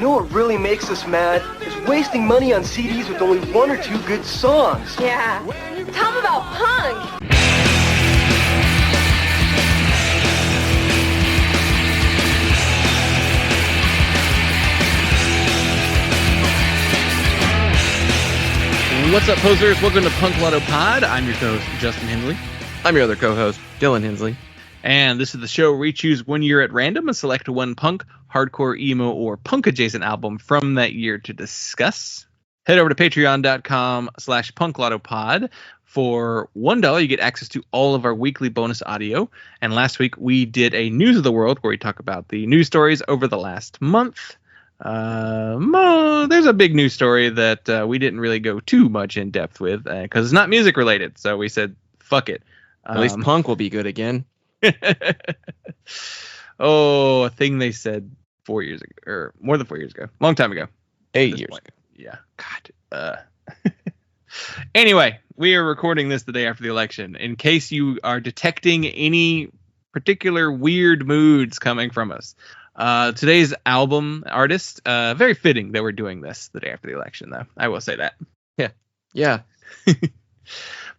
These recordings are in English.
know what really makes us mad? Is wasting money on CDs with only one or two good songs. Yeah. Tell them about punk. What's up, posers? Welcome to Punk Lotto Pod. I'm your co-host, Justin Hensley. I'm your other co-host, Dylan Hensley. And this is the show where we choose 1 year at random and select one punk, hardcore, emo, or punk-adjacent album from that year to discuss. Head over to patreon.com/punklotopod. For $1, you get access to all of our weekly bonus audio. And last week, we did a News of the World where we talk about the news stories over the last month. There's a big news story that we didn't really go too much in depth with because it's not music related. So we said, fuck it. At least punk will be good again. A thing they said 4 years ago, or more than 4 years ago, long time ago. 8 years ago. Yeah. God. Anyway, we are recording this the day after the election. In case you are detecting any particular weird moods coming from us. Today's album artist, very fitting that we're doing this the day after the election, though. I will say that. Yeah.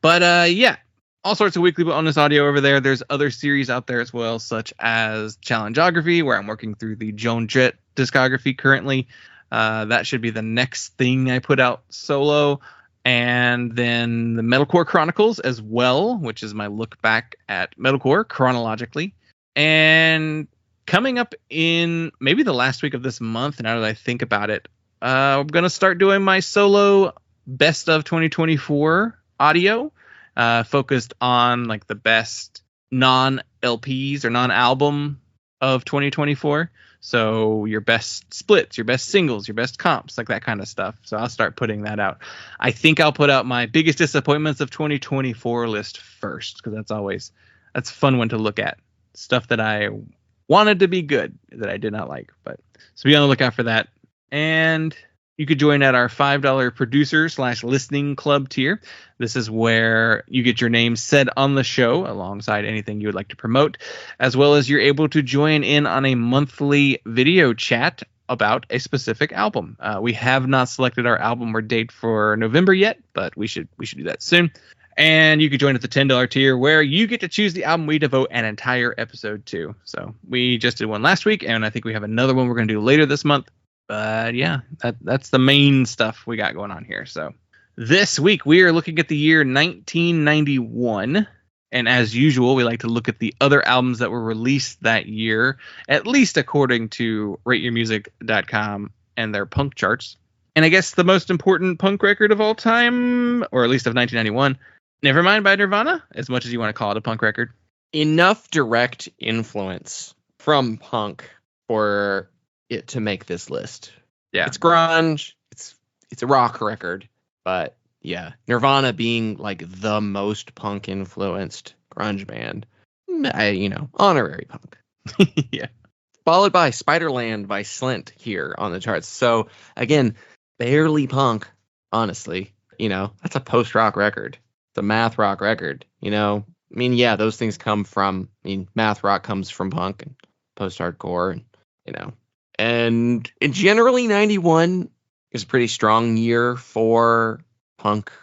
But yeah, all sorts of weekly bonus audio over there. There's other series out there as well, such as Challengeography, where I'm working through the Joan Jett discography currently. That should be the next thing I put out solo. And then the Metalcore Chronicles as well, which is my look back at metalcore chronologically. And coming up in maybe the last week of this month, now that I think about it, I'm going to start doing my solo best of 2024 audio, focused on like the best non-LPs or non-album of 2024. So your best splits, your best singles, your best comps, like that kind of stuff. So I'll start putting that out. I think I'll put out my biggest disappointments of 2024 list first, because that's a fun one to look at. Stuff that I wanted to be good that I did not like. But so be on the lookout for that. And you could join at our $5 producer/listening club tier. This is where you get your name said on the show alongside anything you would like to promote, as well as you're able to join in on a monthly video chat about a specific album. We have not selected our album or date for November yet, but we should do that soon. And you can join at the $10 tier, where you get to choose the album we devote an entire episode to. So we just did one last week, and I think we have another one we're going to do later this month. But yeah, that's the main stuff we got going on here. So this week we are looking at the year 1991. And as usual, we like to look at the other albums that were released that year, at least according to rateyourmusic.com and their punk charts. And I guess the most important punk record of all time, or at least of 1991, Nevermind by Nirvana, as much as you want to call it a punk record. Enough direct influence from punk for it to make this list. Yeah. It's grunge. It's a rock record. But yeah, Nirvana being like the most punk influenced grunge band. Honorary punk. Yeah. Followed by Spiderland by Slint here on the charts. So again, barely punk, honestly. That's a post-rock record. It's a math rock record. Yeah, those things come from, math rock comes from punk and post-hardcore, and generally 91 is a pretty strong year for punk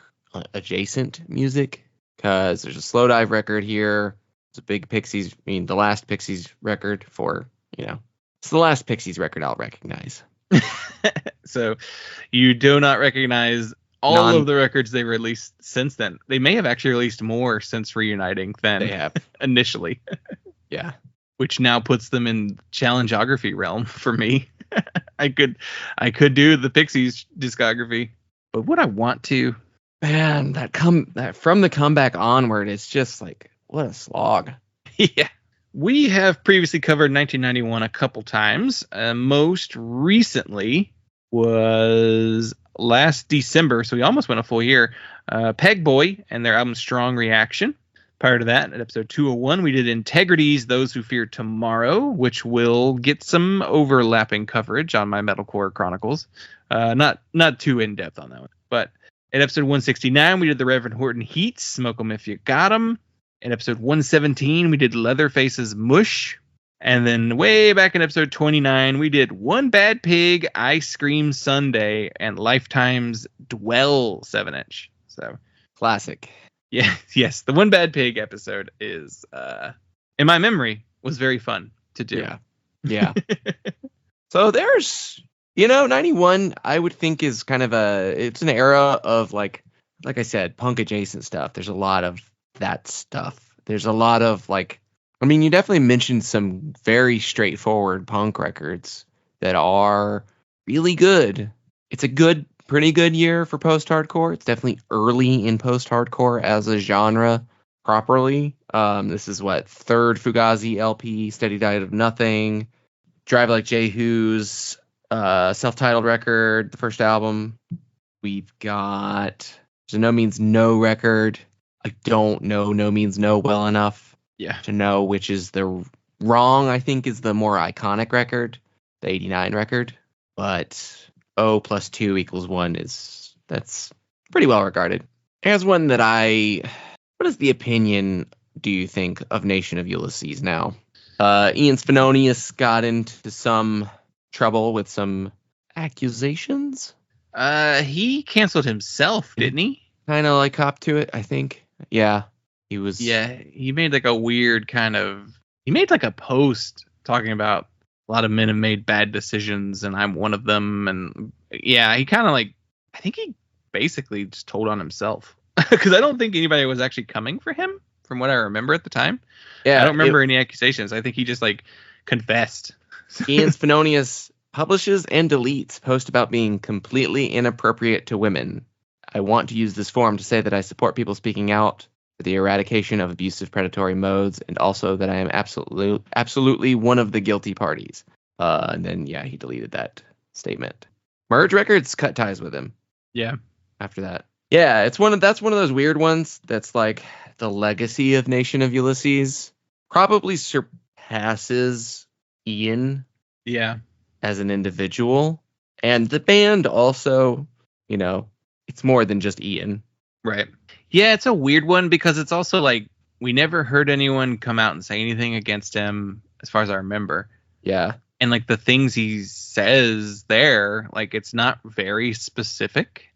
adjacent music, because there's a Slowdive record here. It's a big Pixies, the last Pixies record it's the last Pixies record I'll recognize. So you do not recognize all of the records they released since then. They may have actually released more since reuniting than they have initially. Yeah. Which now puts them in Challengeography realm for me. I could do the Pixies discography, but would I want to? Man, that from the comeback onward, it's just like, what a slog. Yeah. We have previously covered 1991 a couple times. Most recently was last December, so we almost went a full year. Peg Boy and their album Strong Reaction. Prior to that, at episode 201, we did Integrity's Those Who Fear Tomorrow, which will get some overlapping coverage on my Metalcore Chronicles. Not too in-depth on that one. But at episode 169, we did the Reverend Horton Heats, Smoke 'em If You Got 'em. In episode 117, we did Leatherface's Mush. And then way back in episode 29, we did One Bad Pig, Ice Cream Sundae, and Lifetime's Dwell 7-inch. So Classic. yeah, yes, the One Bad Pig episode is, in my memory, was very fun to do. Yeah. So there's, 91, I would think is kind of it's an era of like I said, punk adjacent stuff. There's a lot of that stuff. There's a lot of you definitely mentioned some very straightforward punk records that are really good. It's a pretty good year for post-hardcore. It's definitely early in post-hardcore as a genre properly. This is third Fugazi LP, Steady Diet of Nothing, Drive Like Jehu's self-titled record, the first album. We've got there's a No Means No record. I don't know No Means No well enough to know which is the wrong, I think, is the more iconic record, the 89 record. But O plus 2 equals 1 that's pretty well regarded. Here's one that what is the opinion, do you think, of Nation of Ulysses now? Ian Spinonius got into some trouble with some accusations. He canceled himself, didn't he? Kind of copped to it, I think. Yeah. He was. Yeah, he made a weird he made a post talking about a lot of men have made bad decisions and I'm one of them. And yeah, he kind of I think he basically just told on himself because I don't think anybody was actually coming for him from what I remember at the time. Yeah, I don't remember any accusations. I think he just confessed. Ian Spinonius publishes and deletes post about being completely inappropriate to women. I want to use this forum to say that I support people speaking out for the eradication of abusive predatory modes, and also that I am absolutely one of the guilty parties. And then, he deleted that statement. Merge Records cut ties with him. Yeah. After that. Yeah, that's one of those weird ones that's the legacy of Nation of Ulysses probably surpasses Ian. Yeah. As an individual. And the band also, it's more than just Ian. Right. Yeah, it's a weird one because it's also we never heard anyone come out and say anything against him as far as I remember. Yeah. And the things he says there, it's not very specific.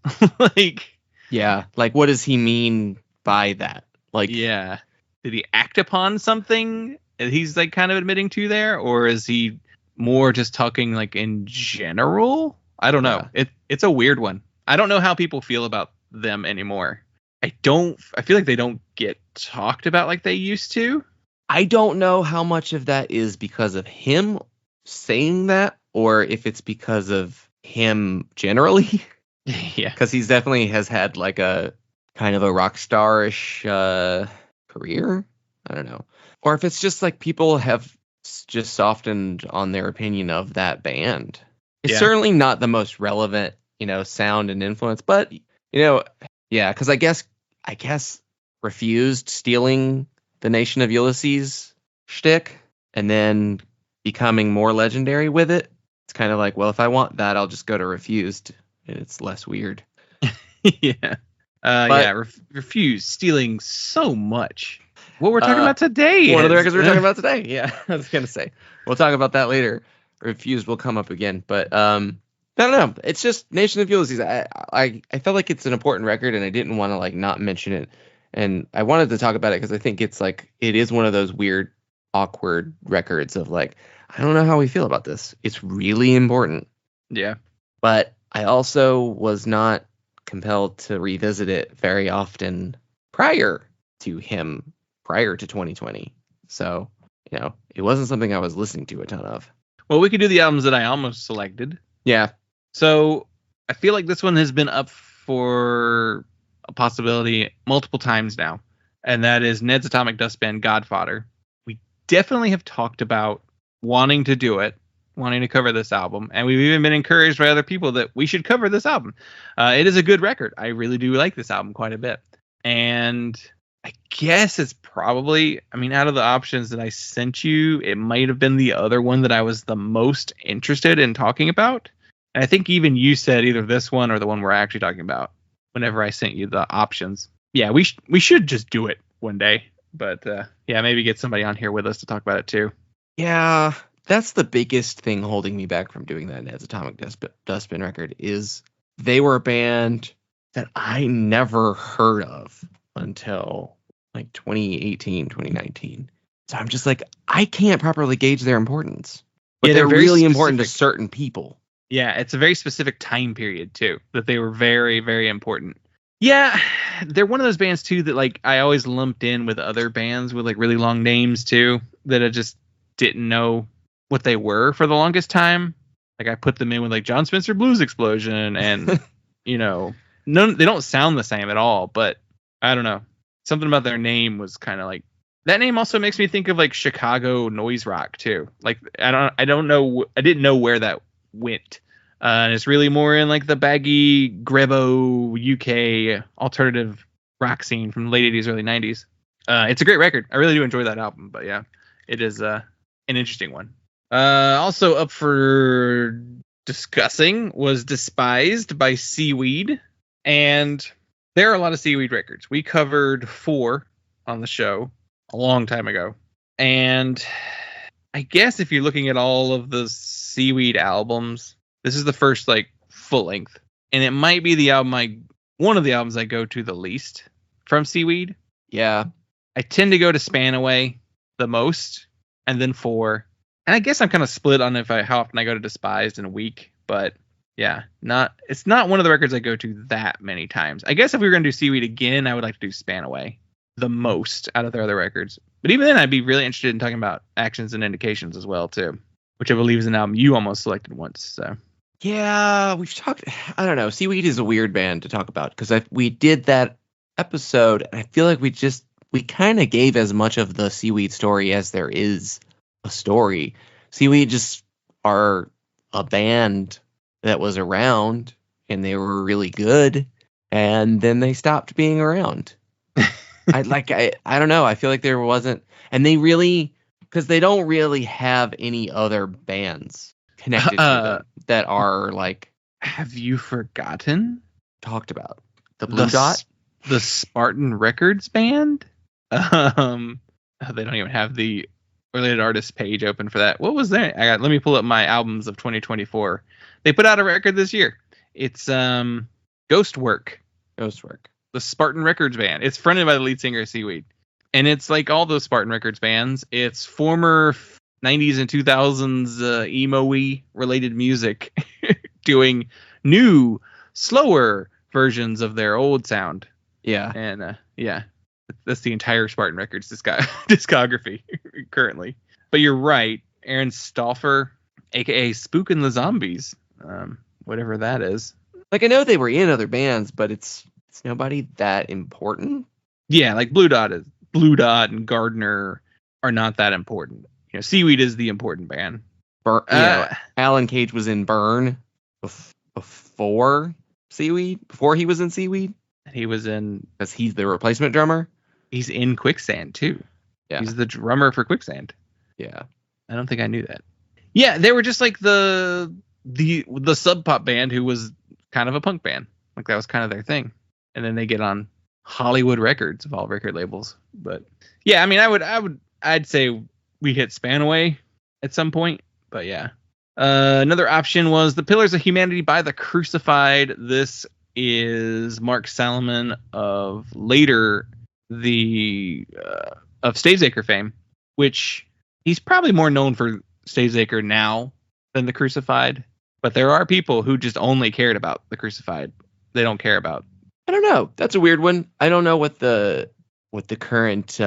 Yeah. What does he mean by that? Yeah. Did he act upon something he's kind of admitting to there? Or is he more just talking in general? I don't know. It's a weird one. I don't know how people feel about them anymore. I feel like they don't get talked about like they used to. I don't know how much of that is because of him saying that or if it's because of him generally. Yeah. Because he's definitely has had a kind of a rock star-ish career. I don't know. Or if it's just people have just softened on their opinion of that band. It's certainly not the most relevant, sound and influence, but because I guess Refused stealing the Nation of Ulysses shtick and then becoming more legendary with it. It's kind of well, if I want that, I'll just go to Refused and it's less weird. Yeah. Refused stealing so much. What we're talking about today. One of the records we're talking about today. Yeah, I was going to say. We'll talk about that later. Refused will come up again. But I don't know. It's just Nation of Ulysses. I felt like it's an important record, and I didn't want to not mention it. And I wanted to talk about it because I think it's it is one of those weird, awkward records of I don't know how we feel about this. It's really important. Yeah. But I also was not compelled to revisit it very often prior to 2020. So, it wasn't something I was listening to a ton of. Well, we could do the albums that I almost selected. Yeah. So I feel like this one has been up for a possibility multiple times now. And that is Ned's Atomic Dust Band, Godfather. We definitely have talked about wanting to do it, wanting to cover this album. And we've even been encouraged by other people that we should cover this album. It is a good record. I really do like this album quite a bit. And I guess it's probably, out of the options that I sent you, it might have been the other one that I was the most interested in talking about. And I think even you said either this one or the one we're actually talking about whenever I sent you the options. Yeah, we should just do it one day. But maybe get somebody on here with us to talk about it too. Yeah, that's the biggest thing holding me back from doing that as Atomic Dustbin record is they were a band that I never heard of until like 2018, 2019. So I'm just like, I can't properly gauge their importance. But Yeah, they're very really important to specific. certain people. Yeah, it's a very specific time period too that they were very, very important. Yeah, they're one of those bands too that like I always lumped in with other bands with like really long names too that I just didn't know what they were for the longest time. Like I put them in with like John Spencer Blues Explosion and you know, none they don't sound the same at all, but I don't know. Something about their name was kind of like that name also makes me think of like Chicago noise rock too. Like I don't know I didn't know where that went. And it's really more in like the baggy Grebo UK alternative rock scene from the late 80s, early 90s. It's a great record. I really do enjoy that album, but yeah, it is an interesting one. Also up for discussing was Despised by Seaweed. And there are a lot of Seaweed records. We covered 4 on the show a long time ago. And I guess if you're looking at all of the Seaweed albums, this is the first like full length, and it might be the album one of the albums I go to the least from Seaweed. Yeah. I tend to go to Spanaway the most, and then 4. And I guess I'm kind of split on how often I go to Despised in a week, but yeah, it's not one of the records I go to that many times. I guess if we were gonna do Seaweed again, I would like to do Spanaway the most out of their other records. But even then, I'd be really interested in talking about Actions and Indications as well too, which I believe is an album you almost selected once. So. Yeah, we've talked. I don't know. Seaweed is a weird band to talk about because we did that episode, and I feel like we kind of gave as much of the Seaweed story as there is a story. Seaweed just are a band that was around, and they were really good, and then they stopped being around. I don't know. I feel like there wasn't, and they really because they don't really have any other bands connected to them that are like. Have you forgotten? Talked about the Blue Dot, the Spartan Records band. They don't even have the related artist page open for that. What was that? Let me pull up my albums of 2024. They put out a record this year. It's Ghostwork, the Spartan Records band. It's fronted by the lead singer of Seaweed, and it's like all those Spartan Records bands. It's former 90s and 2000s emo-y related music doing new, slower versions of their old sound. Yeah. And yeah, that's the entire Spartan Records discography currently. But you're right. Aaron Stauffer, a.k.a. Spookin' the Zombies, whatever that is. Like, I know they were in other bands, but it's nobody that important. Yeah, like Blue Dot and Gardner are not that important. You know, Seaweed is the important band. Alan Cage was in Burn before Seaweed. Before he was in Seaweed, he was in because he's the replacement drummer. He's in Quicksand too. Yeah, he's the drummer for Quicksand. Yeah, I don't think I knew that. Yeah, they were just like the Sub Pop band who was kind of a punk band. Like that was kind of their thing. And then they get on Hollywood Records of all record labels. But yeah, I mean, I'd say we hit Spanaway at some point. But yeah. Another option was The Pillars of Humanity by the Crucified. This is Mark Salomon of later of Stavesacre fame, which he's probably more known for Stavesacre now than the Crucified. But there are people who just only cared about the Crucified. They don't care about. I don't know. That's a weird one. I don't know what the current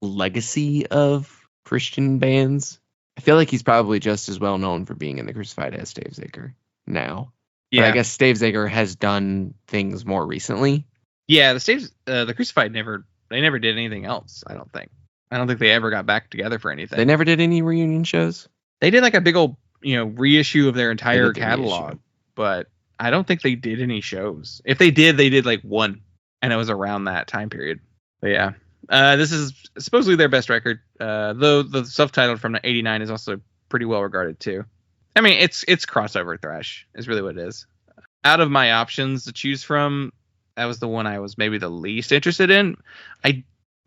legacy of Christian bands. I feel like he's probably just as well known for being in the Crucified as Stavesacre now. Yeah, but I guess Stavesacre has done things more recently. Yeah, the Crucified never did anything else. I don't think they ever got back together for anything. They never did any reunion shows. They did like a big old reissue of their entire catalog, but I don't think they did any shows. If they did like one, and it was around that time period. But yeah. This is supposedly their best record, though the self-titled from '89 is also pretty well regarded too. I mean, it's crossover thrash is really what it is. Out of my options to choose from, that was the one I was maybe the least interested in. I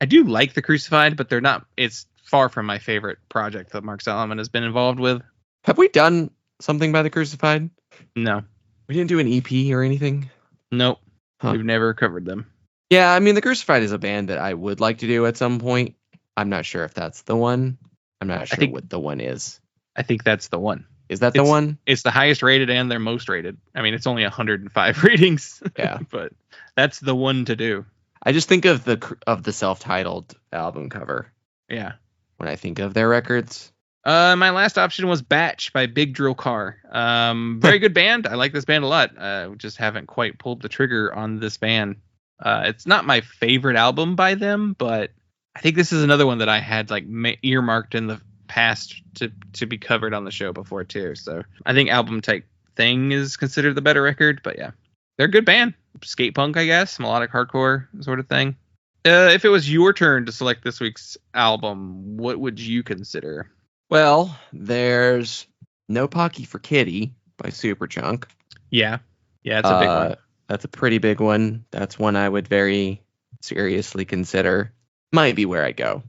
do like the Crucified, but they're not. It's far from my favorite project that Mark Salomon has been involved with. Have we done something by the Crucified? No. We didn't do an EP or anything? Nope. Huh. We've never covered them. Yeah, I mean, the Crucified is a band that I would like to do at some point. I'm not sure if that's the one. I'm not sure what the one is. I think that's the one. Is that the one? It's the highest rated and their most rated. I mean, it's only 105 ratings. Yeah. But that's the one to do. I just think of the self-titled album cover Yeah. when I think of their records. My last option was Batch by Big Drill Car. Very good band. I like this band a lot. Just haven't quite pulled the trigger on this band. It's not my favorite album by them, but I think this is another one that I had like earmarked in the past to be covered on the show before too. So I think Album Type Thing is considered the better record, but yeah, they're a good band. Skate punk, I guess, melodic hardcore sort of thing. If it was your turn to select this week's album, what would you consider? Well, there's No Pocky for Kitty by Superchunk. Yeah, it's a big one. That's a pretty big one. That's one I would very seriously consider. Might be where I go.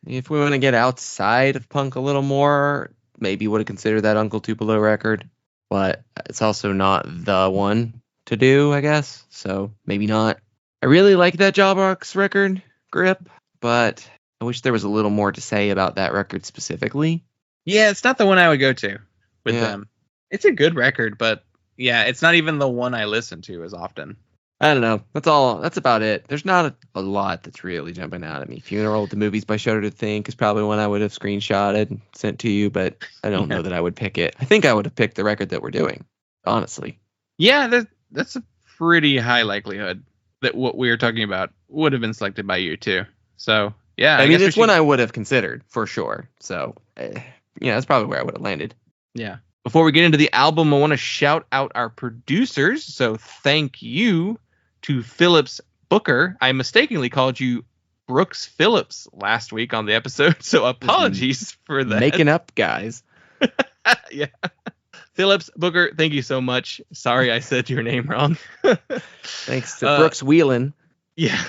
If we want to get outside of punk a little more, maybe would have considered that Uncle Tupelo record. But it's also not the one to do, I guess. So maybe not. I really like that Jawbox record, Grip, but I wish there was a little more to say about that record specifically. Yeah, it's not the one I would go to with Yeah. them. It's a good record, but yeah, it's not even the one I listen to as often. I don't know. That's all. That's about it. There's not a lot that's really jumping out at me. Funeral at the Movies by Shudder to Think is probably one I would have screenshotted and sent to you, but I don't know that I would pick it. I think I would have picked the record that we're doing, honestly. Yeah, that's a pretty high likelihood that what we were talking about would have been selected by you too. So yeah, I mean, guess it's one I would have considered for sure. So yeah, that's probably where I would have landed. Yeah. Before we get into the album, I want to shout out our producers. So thank you to Phillips Booker. I mistakenly called you Brooks Phillips last week on the episode, so apologies for that. Making up, guys. Yeah. Phillips Booker, thank you so much. Sorry I said your name wrong. Thanks to Brooks Wheelan. Yeah.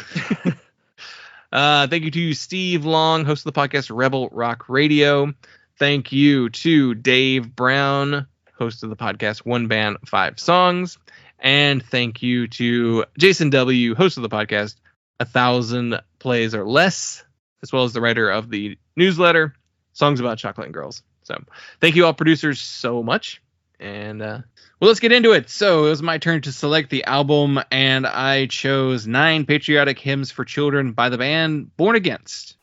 Thank you to Steve Long, host of the podcast Rebel Rock Radio. Thank you to Dave Brown, host of the podcast One Band, Five Songs. And thank you to Jason W., host of the podcast 1,000 Plays or Less, as well as the writer of the newsletter, Songs About Chocolate and Girls. So thank you all producers so much. And well, let's get into it. So it was my turn to select the album, and I chose 9 Patriotic Hymns for Children by the band Born Against.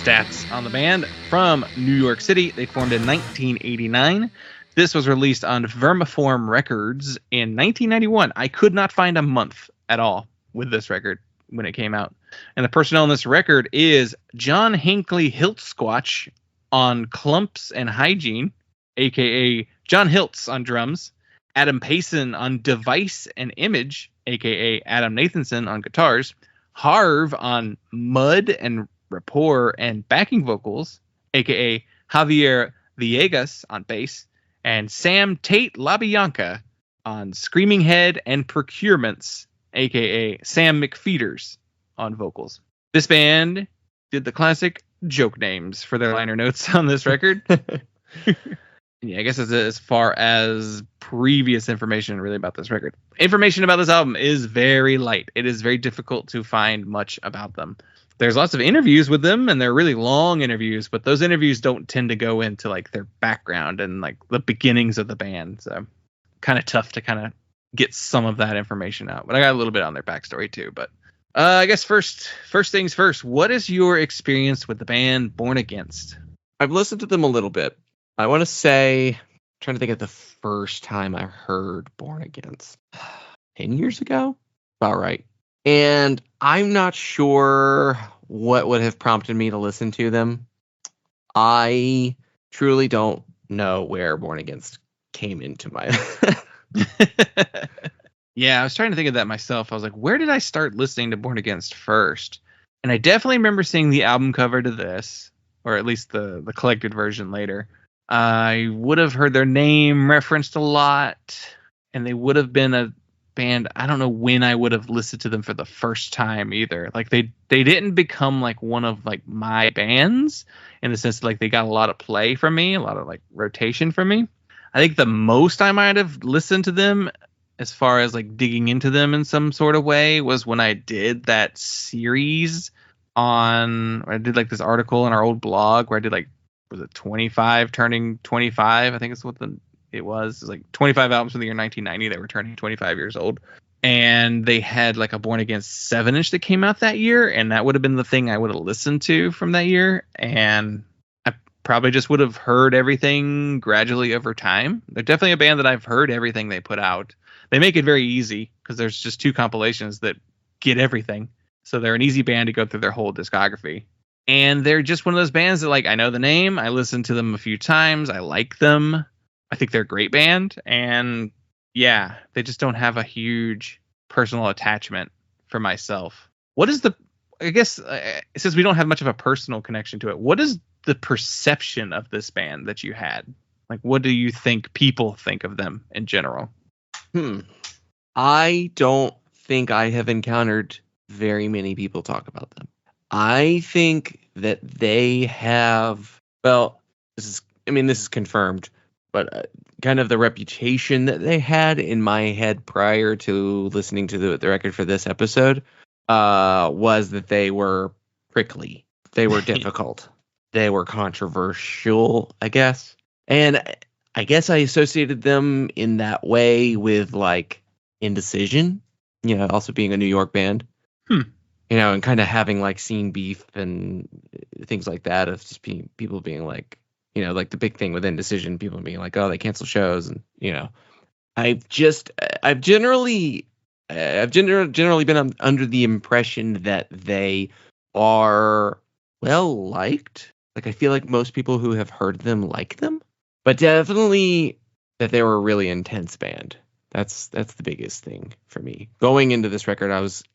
Stats on the band. From New York City, they formed in 1989. This was released on Vermiform Records in 1991. I could not find a month at all with this record when it came out. And the personnel on this record is John Hinckley Hiltsquatch on Clumps and Hygiene, aka John Hiltz on drums, Adam Payson on Device and Image, aka Adam Nathanson on guitars, Harv on Mud and Rapport and backing vocals, aka Javier Villegas on bass, and Sam Tate LaBianca on Screaming Head and Procurements, aka Sam McFeeters on vocals. This band did the classic joke names for their liner notes on this record. Yeah, I guess as far as previous information really about this record. Information about this album is very light. It is very difficult to find much about them. There's lots of interviews with them, and they're really long interviews, but those interviews don't tend to go into like their background and like the beginnings of the band. So kind of tough to kind of get some of that information out. But I got a little bit on their backstory too. But I guess first things first, what is your experience with the band Born Against? I've listened to them a little bit. I want to say, I'm trying to think of the first time I heard Born Against. 10 years ago? About right. And I'm not sure what would have prompted me to listen to them. I truly don't know where Born Against came into my... Yeah, I was trying to think of that myself. I was like, where did I start listening to Born Against first? And I definitely remember seeing the album cover to this, or at least the collected version later. I would have heard their name referenced a lot, and they would have been a band. I don't know when I would have listened to them for the first time either. Like they didn't become like one of like my bands in the sense that, like, they got a lot of play from me, a lot of like rotation from me. I think the most I might have listened to them as far as like digging into them in some sort of way was when I did that series I did like this article in our old blog where I did like, was it 25 turning 25? I think it's what it was. It was like 25 albums from the year 1990 that were turning 25 years old. And they had like a Born Against 7-inch that came out that year. And that would have been the thing I would have listened to from that year. And I probably just would have heard everything gradually over time. They're definitely a band that I've heard everything they put out. They make it very easy because there's just 2 compilations that get everything. So they're an easy band to go through their whole discography. And they're just one of those bands that, like, I know the name. I listened to them a few times. I like them. I think they're a great band. And yeah, they just don't have a huge personal attachment for myself. What is I guess, since we don't have much of a personal connection to it, what is the perception of this band that you had? Like, what do you think people think of them in general? I don't think I have encountered very many people talk about them. I think that they have, well, this is confirmed, but kind of the reputation that they had in my head prior to listening to the record for this episode was that they were prickly. They were difficult. They were controversial, I guess. And I guess I associated them in that way with like Indecision, also being a New York band. And kind of having like scene beef and things like that of just people being like, like the big thing with Indecision, people being like, oh, they cancel shows. And, I've generally been under the impression that they are well liked. Like, I feel like most people who have heard them like them, but definitely that they were a really intense band. That's the biggest thing for me. Going into this record,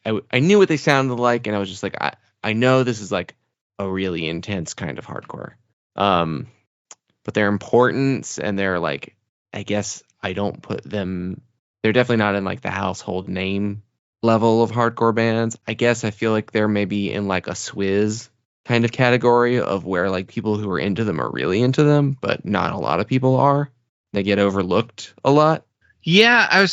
I knew what they sounded like, and I was just like, I know this is like a really intense kind of hardcore. But their importance and their like, I guess I don't put them. They're definitely not in like the household name level of hardcore bands. I guess I feel like they're maybe in like a Swizz kind of category of where like people who are into them are really into them, but not a lot of people are. They get overlooked a lot. Yeah,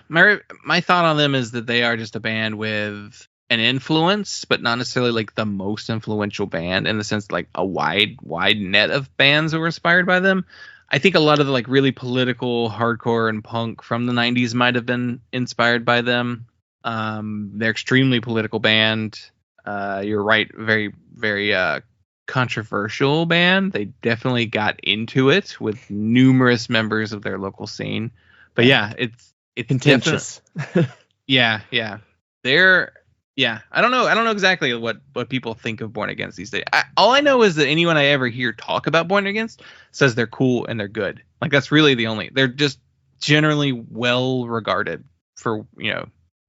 my thought on them is that they are just a band with an influence, but not necessarily like the most influential band in the sense like a wide net of bands who were inspired by them. I think a lot of the like really political hardcore and punk from the 90s might have been inspired by them. They're extremely political band. You're right, very, very controversial band. They definitely got into it with numerous members of their local scene. But yeah, it's contentious. Yeah. I don't know exactly what people think of Born Against these days. All I know is that anyone I ever hear talk about Born Against says they're cool and they're good. Like, that's really they're just generally well regarded for,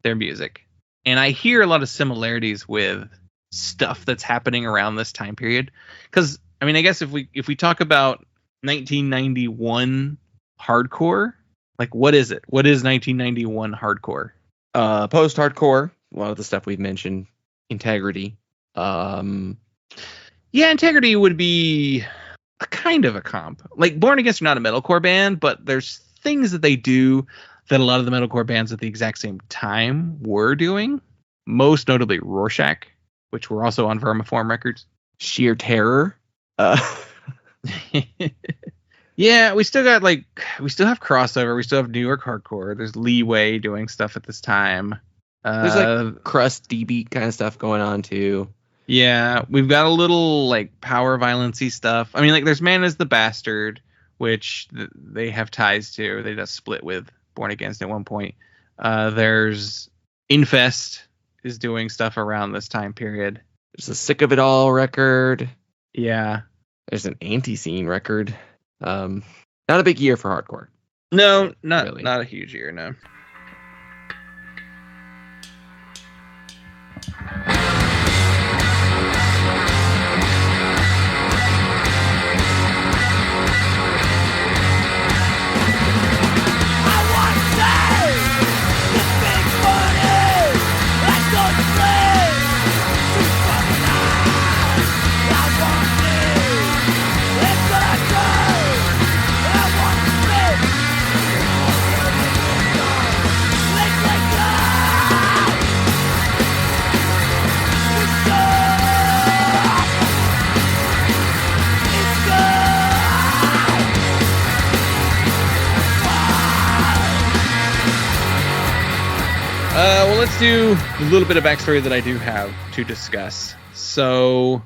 their music. And I hear a lot of similarities with stuff that's happening around this time period. Because, I guess if we talk about 1991 hardcore, like, what is it? What is 1991 hardcore? Post-hardcore. A lot of the stuff we've mentioned. Integrity. Yeah, Integrity would be kind of a comp. Like Born Against are not a metalcore band, but there's things that they do that a lot of the metalcore bands at the exact same time were doing. Most notably Rorschach, which were also on Vermiform Records. Sheer Terror. Yeah, we still have crossover. We still have New York hardcore. There's Leeway doing stuff at this time. There's like crust DB kind of stuff going on too. Yeah, we've got a little like power violence-y stuff. I mean, like there's Man is the Bastard, which they have ties to. They just split with Born Against at one point. There's Infest is doing stuff around this time period. There's a Sick of It All record. Yeah. There's an Anti-Scene record. Not a big year for hardcore. No, not Really. not a huge year, no. Well, let's do a little bit of backstory that I do have to discuss. So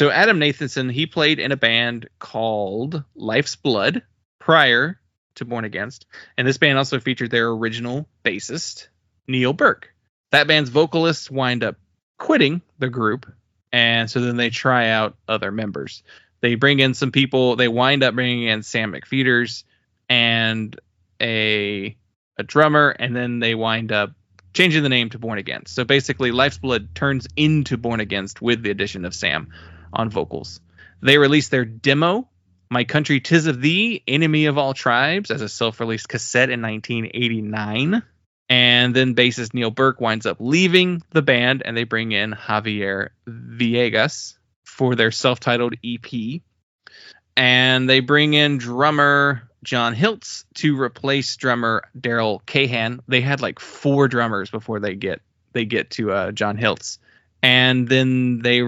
Adam Nathanson, he played in a band called Life's Blood prior to Born Against, and this band also featured their original bassist, Neil Burke. That band's vocalists wind up quitting the group, and so then they try out other members. They bring in some people. They wind up bringing in Sam McPheeters and a drummer, and then they wind up changing the name to Born Against. So basically, Life's Blood turns into Born Against with the addition of Sam on vocals. They released their demo, My Country 'Tis of Thee, Enemy of All Tribes, as a self-released cassette in 1989. And then bassist Neil Burke winds up leaving the band, and they bring in Javier Villegas for their self-titled EP. And they bring in drummer John Hiltz to replace drummer Daryl Cahan. They had like 4 drummers before they get to John Hiltz. And then they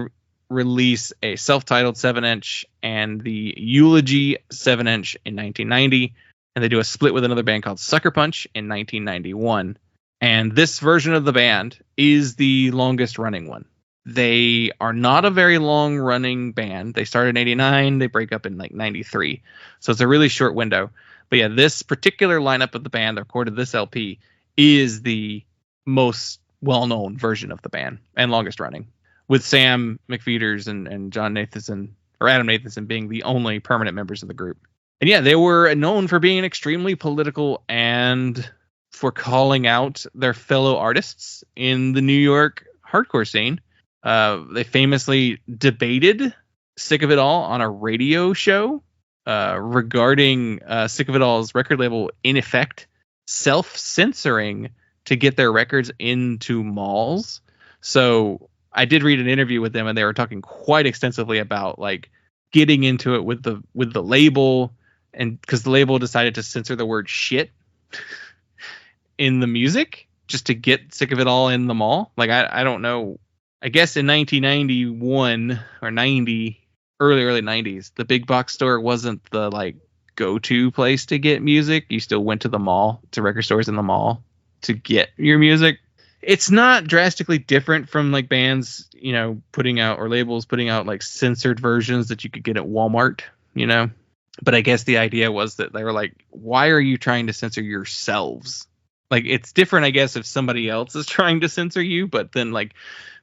release a self-titled 7-inch and the Eulogy 7-inch in 1990. And they do a split with another band called Sucker Punch in 1991. And this version of the band is the longest running one. They are not a very long running band. They started in 89. They break up in like 93. So it's a really short window. But yeah, this particular lineup of the band that recorded this LP is the most well-known version of the band and longest running, with Sam McPheeters and John Nathanson, or Adam Nathanson, being the only permanent members of the group. And yeah, they were known for being extremely political and for calling out their fellow artists in the New York hardcore scene. They famously debated Sick of It All on a radio show regarding Sick of It All's record label, in effect, self-censoring to get their records into malls. So I did read an interview with them, and they were talking quite extensively about like getting into it with the label, and because the label decided to censor the word shit in the music just to get Sick of It All in the mall. Like I don't know. I guess in 1991 or 90, early 90s, the big box store wasn't the like go-to place to get music. You still went to the mall, to record stores in the mall to get your music. It's not drastically different from like bands, you know, putting out, or labels putting out like censored versions that you could get at Walmart, you know. But I guess the idea was that they were like, why are you trying to censor yourselves? Like, it's different, I guess, if somebody else is trying to censor you, but then like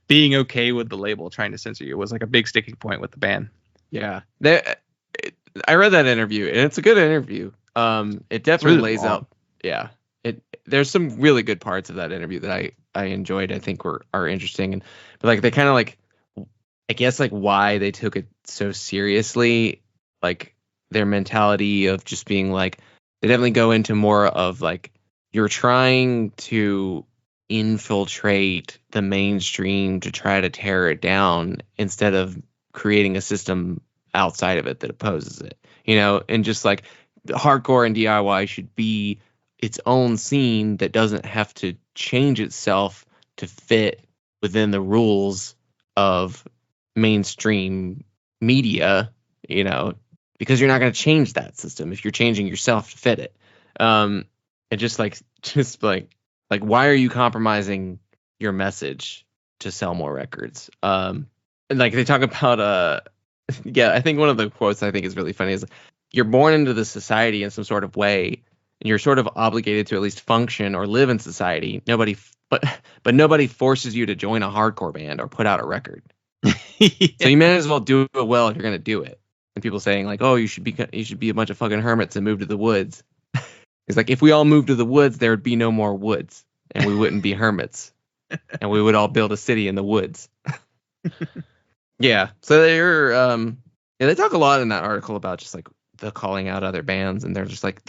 being okay with the label trying to censor you was like a big sticking point with the band. Yeah. I read that interview, and it's a good interview. It definitely really lays long. out. Yeah. There's some really good parts of that interview that I enjoyed. I think are interesting, but like they kind of like, I guess like why they took it so seriously, like their mentality of just being like, they definitely go into more of like, you're trying to infiltrate the mainstream to try to tear it down instead of creating a system outside of it that opposes it, you know, and just like hardcore and DIY should be its own scene that doesn't have to change itself to fit within the rules of mainstream media, you know, because you're not going to change that system if you're changing yourself to fit it. And just like why are you compromising your message to sell more records? And like they talk about yeah, I think one of the quotes I think is really funny is, you're born into the society in some sort of way, and you're sort of obligated to at least function or live in society. But nobody forces you to join a hardcore band or put out a record. Yeah. So you may as well do it well if you're going to do it. And people saying like, oh, you should be a bunch of fucking hermits and move to the woods. It's like, if we all moved to the woods, there would be no more woods, and we wouldn't be hermits, and we would all build a city in the woods. Yeah. So they talk a lot in that article about just like the calling out other bands, and they're just like,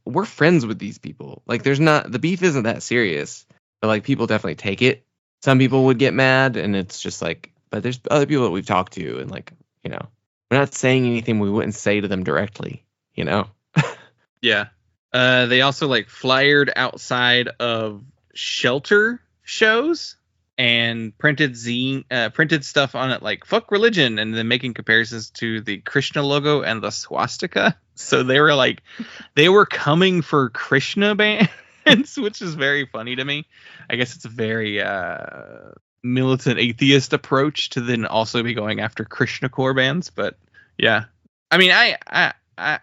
we're friends with these people. Like, the beef isn't that serious, but like people definitely take it. Some people would get mad, and it's just like, but there's other people that we've talked to, and like, you know, we're not saying anything we wouldn't say to them directly, you know? Yeah. They also like flyered outside of shelter shows and printed stuff on it like "fuck religion," and then making comparisons to the Krishna logo and the swastika. So they were coming for Krishna bands, which is very funny to me. I guess it's a very militant atheist approach to then also be going after Krishna core bands. But yeah, I mean, I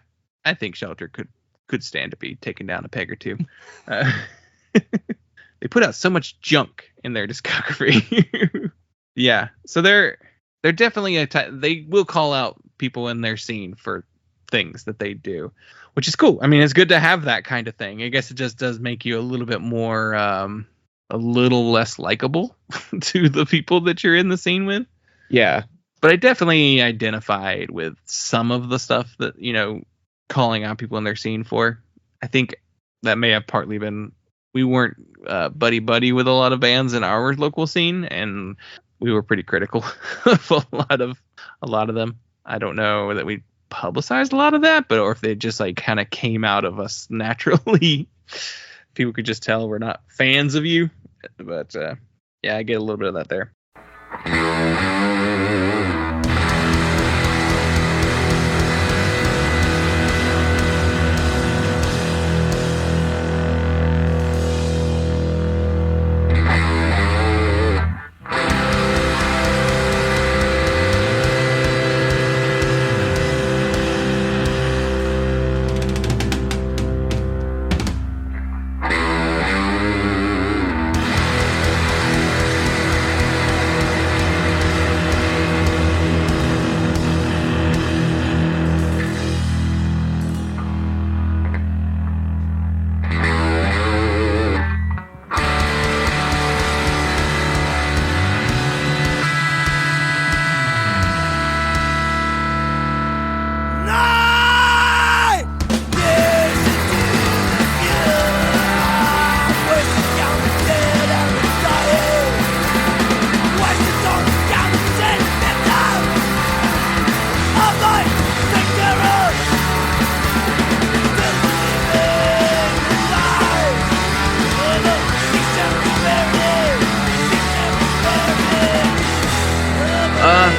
think Shelter could stand to be taken down a peg or two. They put out so much junk in their discography. Yeah, so they're definitely they will call out people in their scene for things that they do, which is cool. I mean, it's good to have that kind of thing. I guess it just does make you a little bit more, a little less likable to the people that you're in the scene with. Yeah, but I definitely identified with some of the stuff that, you know, calling out people in their scene for. I think that may have partly been, we weren't buddy with a lot of bands in our local scene, and we were pretty critical of a lot of them. I don't know that we publicized a lot of that, but or if they just like kind of came out of us naturally. People could just tell we're not fans of you. But yeah, I get a little bit of that there.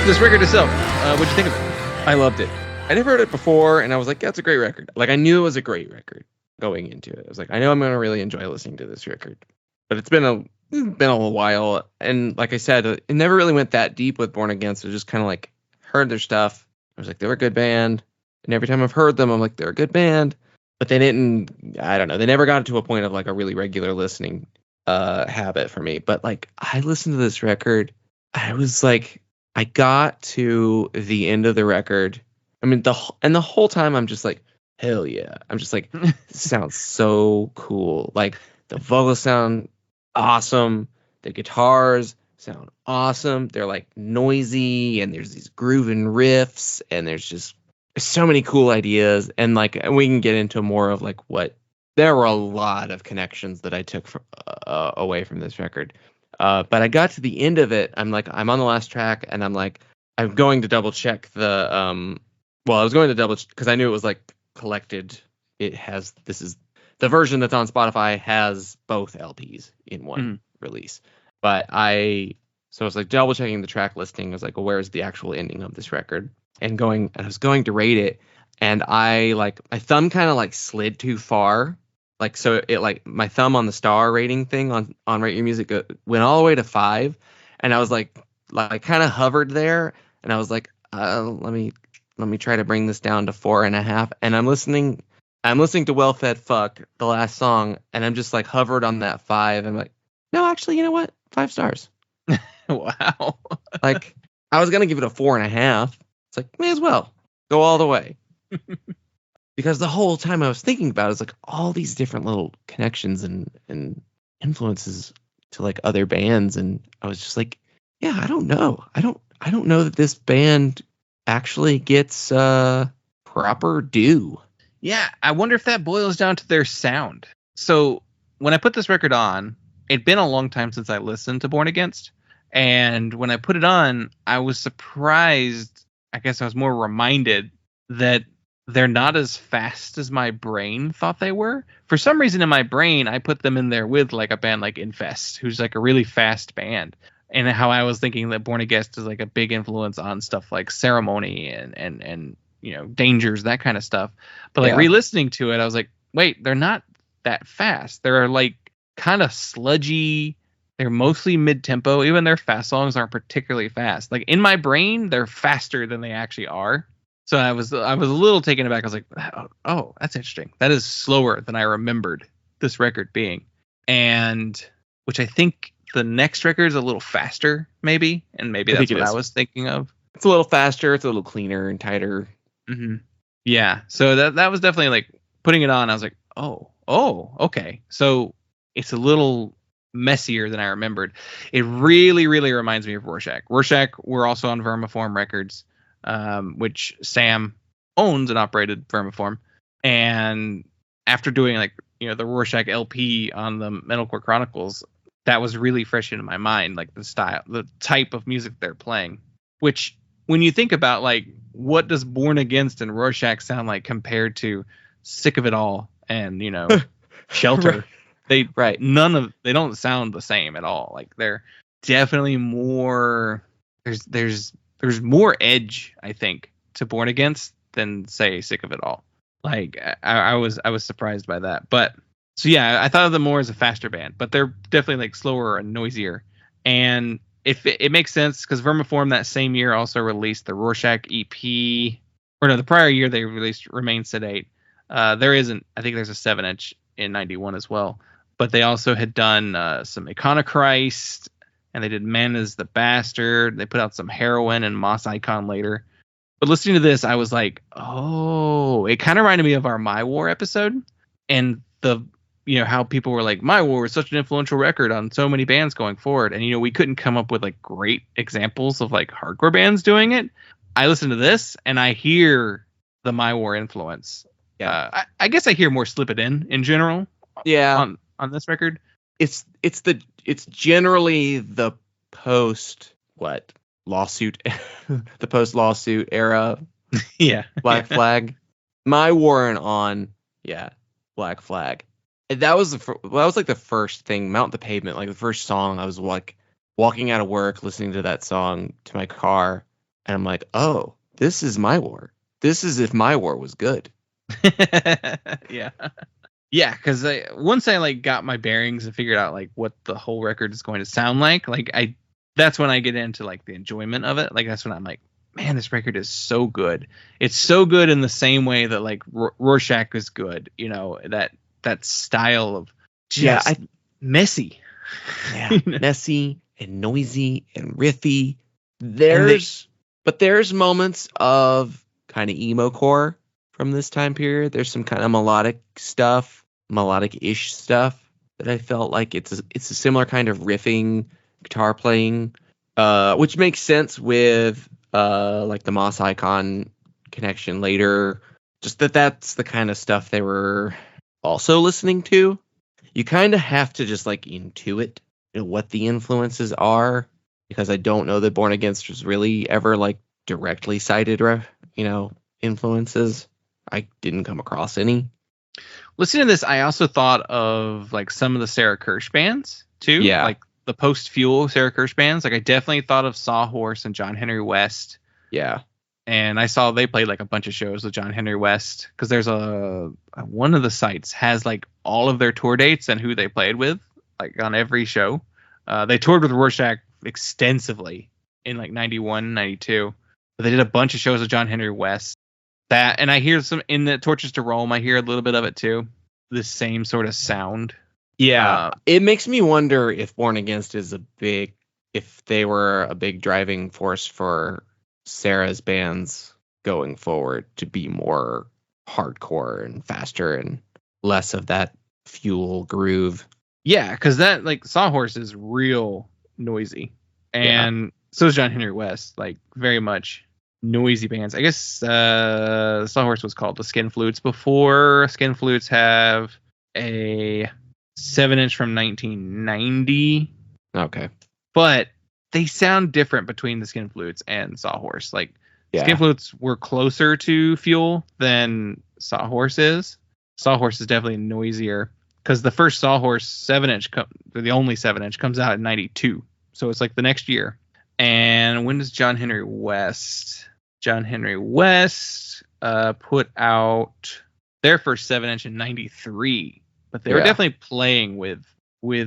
This record itself, what'd you think of it? I loved it. I never heard it before, and I was like, yeah, it's a great record. Like, I knew it was a great record going into it. I was like, I know I'm gonna really enjoy listening to this record. But it's been a while, and like I said, it never really went that deep with Born Against. So just kind of like heard their stuff. I was like, they were a good band, and every time I've heard them, I'm like, they're a good band. But they didn't. I don't know. They never got to a point of like a really regular listening habit for me. But like, I listened to this record. I was like, I got to the end of the record. I mean, the whole time I'm just like, hell yeah. I'm just like, this sounds so cool. Like, the vocals sound awesome. The guitars sound awesome. They're like noisy, and there's these grooving riffs, and there's so many cool ideas. And like, we can get into more of like there were a lot of connections that I took from, away from this record. But I got to the end of it. I'm on the last track, and I'm like, I'm going to double check the well, I was going to double because I knew it was like collected. This is the version that's on Spotify has both LPs in one release. But I was like double checking the track listing. I was like, well, where's the actual ending of this record? And I was going to rate it, and I like my thumb kind of like slid too far. Like, so it like my thumb on the star rating thing on Rate Your Music went all the way to 5, and I was like kind of hovered there, and I was like, let me try to bring this down to 4.5. And I'm listening to Well Fed Fuck, the last song, and I'm just like hovered on that 5. I'm like, no, actually, you know what? 5 stars. Wow. Like, I was gonna give it a 4.5. It's like, may as well go all the way. Because the whole time I was thinking about it, it's like all these different little connections and influences to like other bands, and I was just like, yeah, I don't know. I don't know that this band actually gets proper due. Yeah, I wonder if that boils down to their sound. So when I put this record on, it'd been a long time since I listened to Born Against, and when I put it on, I was surprised. I guess I was more reminded that they're not as fast as my brain thought they were. For some reason in my brain, I put them in there with like a band like Infest, who's like a really fast band. And how I was thinking that Born Against is like a big influence on stuff like Ceremony and you know, Dangers, that kind of stuff. But like re-listening to it, I was like, wait, they're not that fast. They're like kind of sludgy. They're mostly mid-tempo. Even their fast songs aren't particularly fast. Like in my brain, they're faster than they actually are. So I was a little taken aback. I was like, oh, that's interesting. That is slower than I remembered this record being. And which I think the next record is a little faster, maybe. And maybe that's what I was thinking of. It's a little faster. It's a little cleaner and tighter. Mm-hmm. Yeah. So that was definitely like putting it on. I was like, oh, okay. So it's a little messier than I remembered. It really, really reminds me of Rorschach. Rorschach were also on Vermiform Records. Which Sam owns and operated Vermiform. And after doing like, you know, the Rorschach LP on the Metalcore Chronicles, that was really fresh into my mind, like the style, the type of music they're playing. Which when you think about like what does Born Against and Rorschach sound like compared to Sick of It All and, you know, Shelter, they don't sound the same at all. Like they're definitely more there's more edge, I think, to Born Against than say Sick of It All. Like I was surprised by that. But so yeah, I thought of them more as a faster band, but they're definitely like slower and noisier. And if it makes sense because Vermiform that same year also released the Rorschach EP, or no, the prior year they released Remain Sedate. I think there's a 7-inch in '91 as well. But they also had done some Iconochrist. And they did Man is the Bastard. They put out some Heroin and Moss Icon later. But listening to this, I was like, oh, it kind of reminded me of our My War episode. And how people were like, My War was such an influential record on so many bands going forward. And, you know, we couldn't come up with like great examples of like hardcore bands doing it. I listen to this and I hear the My War influence. Yeah. I guess I hear more Slip It In general. Yeah. On this record. It's generally the post lawsuit, the post lawsuit era. Yeah. Black Flag. My War and On. Yeah. Black Flag. And that was like the first thing. Mount the Pavement, like the first song. I was like walking out of work, listening to that song to my car, and I'm like, oh, this is My War. This is if My War was good. Yeah. Yeah, because once I like got my bearings and figured out like what the whole record is going to sound like that's when I get into like the enjoyment of it. Like that's when I'm like, man, this record is so good. It's so good in the same way that like Rorschach is good. You know, that style of just messy. Yeah, messy and noisy and riffy. There's moments of kind of emo core from this time period. There's some kind of melodic-ish stuff that I felt like it's a similar kind of riffing, guitar playing, which makes sense with like the Moss Icon connection later. Just that's the kind of stuff they were also listening to. You kind of have to just like intuit what the influences are, because I don't know that Born Against was really ever like directly cited, influences. I didn't come across any. Listening to this, I also thought of like some of the Sarah Kirsch bands too. Yeah. Like the post-Fuel Sarah Kirsch bands. Like I definitely thought of Sawhorse and John Henry West. Yeah. And I saw they played like a bunch of shows with John Henry West, because there's one of the sites has like all of their tour dates and who they played with, like on every show. They toured with Rorschach extensively in like 91, 92. But they did a bunch of shows with John Henry West. That, and I hear some in the Torches to Rome, I hear a little bit of it too. The same sort of sound. Yeah. It makes me wonder if Born Against if they were a big driving force for Sarah's bands going forward to be more hardcore and faster and less of that Fuel groove. Yeah, because that like Sawhorse is real noisy, and so is John Henry West, like very much noisy bands. I guess Sawhorse was called the Skin Flutes before. Skin Flutes have a 7-inch from 1990. Okay. But they sound different between the Skin Flutes and Sawhorse. Like Skin Flutes were closer to Fuel than Sawhorse is. Sawhorse is definitely noisier, because the first Sawhorse 7-inch, the only 7-inch, comes out in 92. So it's like the next year. And when does John Henry West? John Henry West put out their first 7-inch in 93. But they were definitely playing with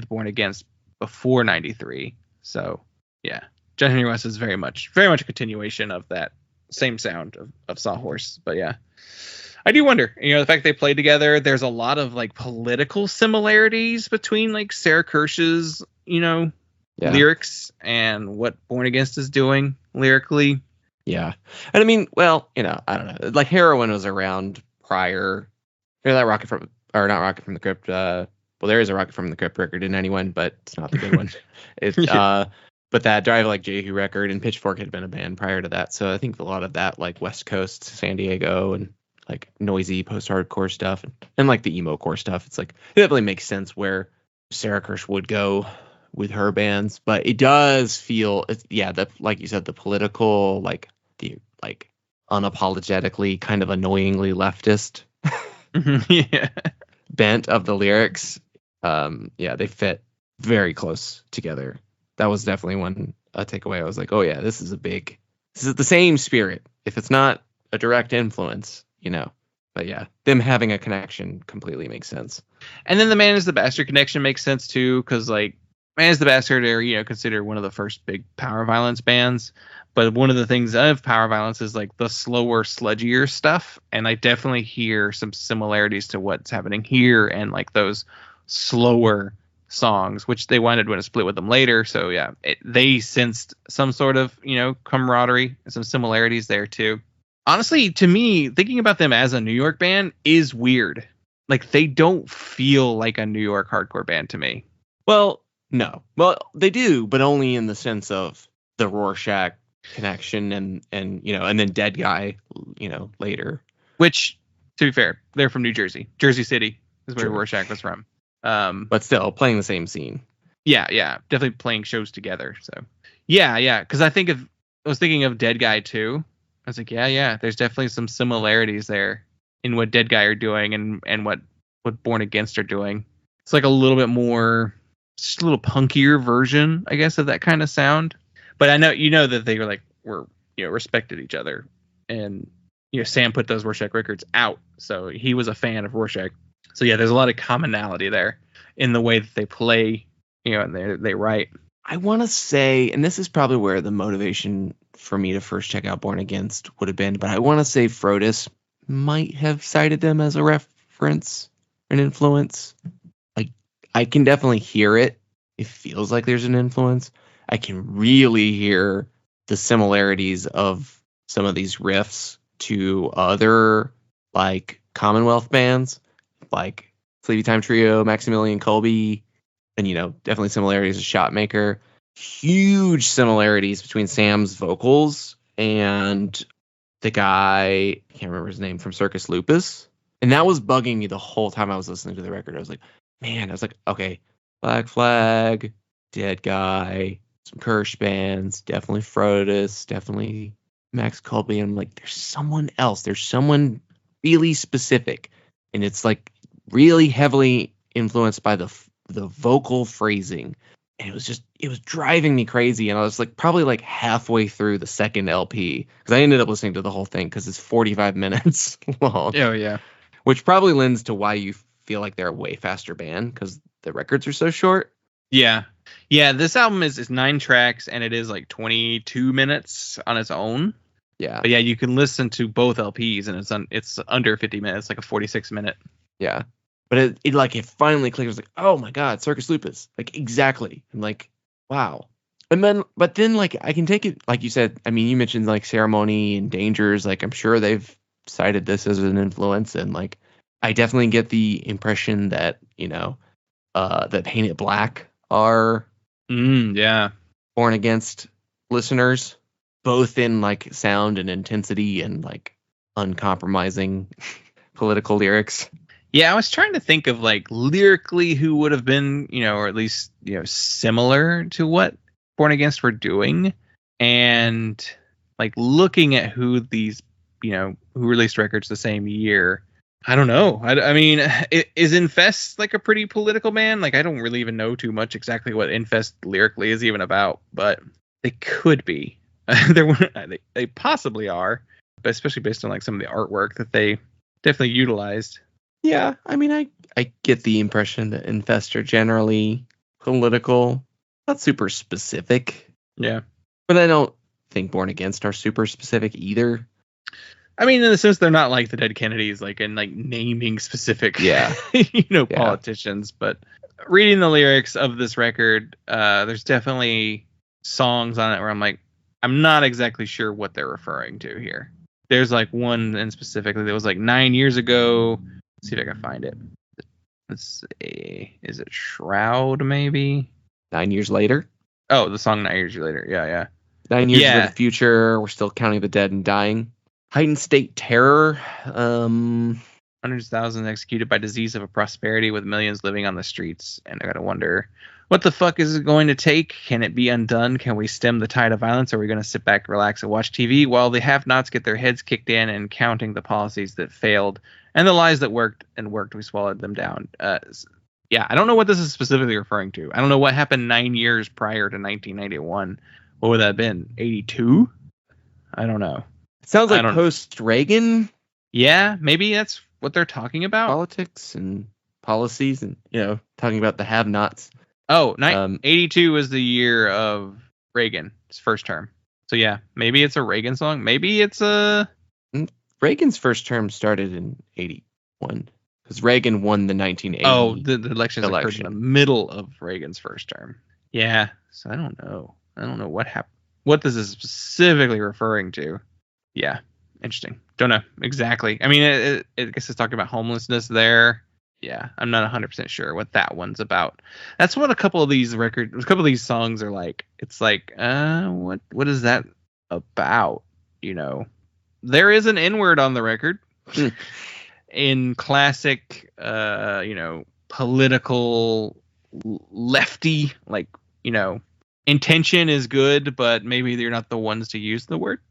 Born Against before 93. So yeah, John Henry West is very much a continuation of that same sound of Sawhorse. But yeah, I do wonder, the fact they played together, there's a lot of like political similarities between like Sarah Kirsch's, lyrics and what Born Against is doing lyrically. Yeah. And I mean, well, I don't know. Like Heroin was around prior. That Rocket from, or not Rocket from the Crypt. Well, there is a Rocket from the Crypt record in 91, but it's not the good one. But that Drive Like Jehu record and Pitchfork had been a band prior to that. So I think a lot of that, like West Coast, San Diego, and like noisy post-hardcore stuff and like the emo core stuff. It's like, it definitely makes sense where Sarah Kirsch would go with her bands, but it does feel, like you said, the political, like the like unapologetically kind of annoyingly leftist bent of the lyrics. They fit very close together. That was definitely a takeaway. I was like, oh yeah, this is the same spirit. If it's not a direct influence, but yeah, them having a connection completely makes sense. And then the Man is the Bastard connection makes sense too, because like Man is the Bastard are, considered one of the first big power violence bands. But one of the things of power violence is like the slower, sludgier stuff. And I definitely hear some similarities to what's happening here and like those slower songs, which they wanted when it split with them later. So yeah, they sensed some sort of, camaraderie and some similarities there too. Honestly, to me, thinking about them as a New York band is weird. Like they don't feel like a New York hardcore band to me. Well, no. Well, they do, but only in the sense of the Rorschach connection and then Dead Guy, later. Which, to be fair, they're from New Jersey. Jersey City is where Rorschach was from. But still playing the same scene. Yeah, definitely playing shows together. So yeah, because I was thinking of Dead Guy too. I was like, yeah, there's definitely some similarities there in what Dead Guy are doing and what Born Against are doing. It's like a little bit more, just a little punkier version, I guess, of that kind of sound. But I know that they were respected each other, and Sam put those Rorschach records out, so he was a fan of Rorschach. So yeah, there's a lot of commonality there in the way that they play, and they write. I want to say, and this is probably where the motivation for me to first check out Born Against would have been, but I want to say Frodis might have cited them as a reference, an influence. Like, I can definitely hear it. It feels like there's an influence. I can really hear the similarities of some of these riffs to other, like, Commonwealth bands, like Sleepy Time Trio, Maximilian Kolbe, and, definitely similarities to Shotmaker. Huge similarities between Sam's vocals and the guy, I can't remember his name, from Circus Lupus. And that was bugging me the whole time I was listening to the record. I was like, okay, Black Flag, Dead Guy, some Kirsch bands, definitely Frodis, definitely Max called me and I'm like, there's someone else. There's someone really specific. And it's like really heavily influenced by the vocal phrasing. And it was driving me crazy. And I was like probably like halfway through the second LP because I ended up listening to the whole thing because it's 45 minutes long. Oh, yeah. Which probably lends to why you feel like they're a way faster band because the records are so short. Yeah. Yeah, this album is 9 tracks and it is like 22 minutes on its own. Yeah. But yeah, you can listen to both LPs and it's under 50 minutes, like a 46-minute. Yeah. But it finally clicked. I was like, oh my God, Circus Lupus. Like, exactly. I'm like, wow. But then like, I can take it, like you said, I mean, you mentioned like Ceremony and Dangers. Like, I'm sure they've cited this as an influence. And like, I definitely get the impression that, that Paint It Black are Yeah. Born Against listeners, both in like sound and intensity and like uncompromising political lyrics. Yeah, I was trying to think of like lyrically who would have been, or at least, similar to what Born Against were doing. And like looking at who these, who released records the same year. I don't know. I mean, is Infest like a pretty political band? Like, I don't really even know too much exactly what Infest lyrically is even about, but they could be. They possibly are, but especially based on like some of the artwork that they definitely utilized. Yeah, I mean, I get the impression that Infest are generally political, not super specific. Yeah. But I don't think Born Against are super specific either. I mean, in the sense they're not like the Dead Kennedys, like in like naming specific, politicians. But reading the lyrics of this record, there's definitely songs on it where I'm like, I'm not exactly sure what they're referring to here. There's like one in specifically that was like 9 years ago. Let's see if I can find it. Let's see. Is it Shroud, maybe? 9 years later? Oh, the song 9 years later. Yeah. 9 years into the future. We're still counting the dead and dying. Heightened state terror. Hundreds of thousands executed by disease of a prosperity with millions living on the streets. And I gotta wonder, what the fuck is it going to take? Can it be undone? Can we stem the tide of violence? Or are we going to sit back, relax, and watch TV while the have-nots get their heads kicked in and counting the policies that failed and the lies that worked, we swallowed them down. Yeah, I don't know what this is specifically referring to. I don't know what happened 9 years prior to 1991. What would that have been? 82? I don't know. It sounds like post-Reagan. Yeah, maybe that's what they're talking about. Politics and policies and, talking about the have-nots. Oh, 82 was the year of Reagan's first term. So yeah, maybe it's a Reagan song. Maybe it's a... Reagan's first term started in 81. Because Reagan won the 1980 Oh, the elections occurred in the middle of Reagan's first term. Yeah, so I don't know. I don't know what happened. What this is specifically referring to. Yeah, interesting. Don't know exactly. I mean, I guess it's talking about homelessness there. Yeah, I'm not 100% sure what that one's about. That's what a couple of these songs are like. It's like, what is that about? There is an N-word on the record. In classic, political lefty, like, intention is good, but maybe they're not the ones to use the word.